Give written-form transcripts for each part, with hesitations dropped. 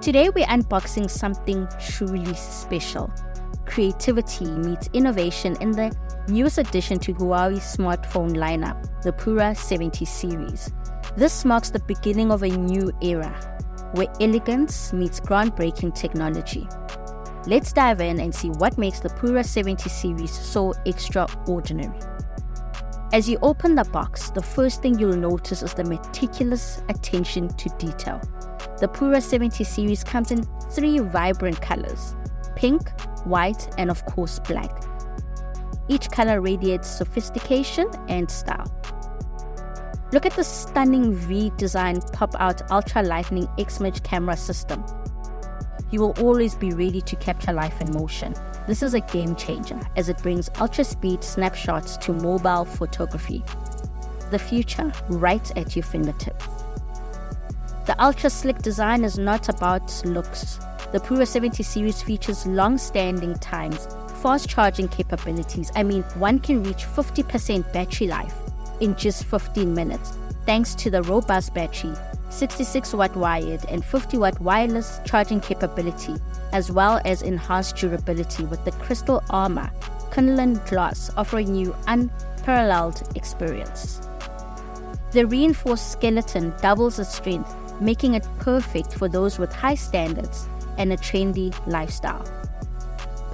Today we're unboxing something truly special. Creativity meets innovation in the newest addition to Huawei's smartphone lineup, the Pura 70 series. This marks the beginning of a new era, where elegance meets groundbreaking technology. Let's dive in and see what makes the Pura 70 series so extraordinary. As you open the box, the first thing you'll notice is the meticulous attention to detail. The Pura 70 series comes in 3 vibrant colors: pink, white, and of course black. Each color radiates sophistication and style. Look at the stunning V-design pop-out ultra-lightning X-Image camera system. You will always be ready to capture life in motion. This is a game changer as it brings ultra-speed snapshots to mobile photography. The future right at your fingertips. The ultra-slick design is not about looks. The Pura 70 series features long-standing times, fast charging capabilities. One can reach 50% battery life in just 15 minutes, thanks to the robust battery, 66-watt wired and 50-watt wireless charging capability, as well as enhanced durability with the crystal armor, Kunlun glass, offering you unparalleled experience. The reinforced skeleton doubles its strength, making it perfect for those with high standards and a trendy lifestyle.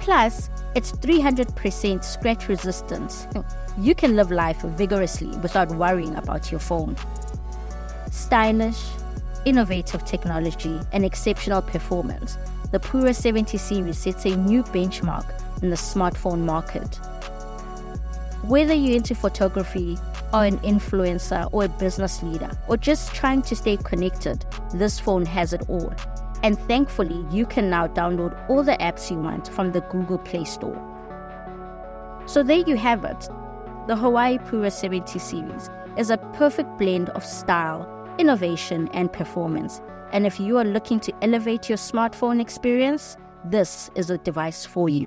Plus, its 300% scratch resistance. You can live life vigorously without worrying about your phone. Stylish, innovative technology, and exceptional performance, the Pura 70 series sets a new benchmark in the smartphone market. Whether you're into photography, or an influencer, or a business leader, or just trying to stay connected, this phone has it all. And thankfully, you can now download all the apps you want from the Google Play Store. So there you have it. The HUAWEI Pura 70 series is a perfect blend of style, innovation, and performance. And if you are looking to elevate your smartphone experience, this is a device for you.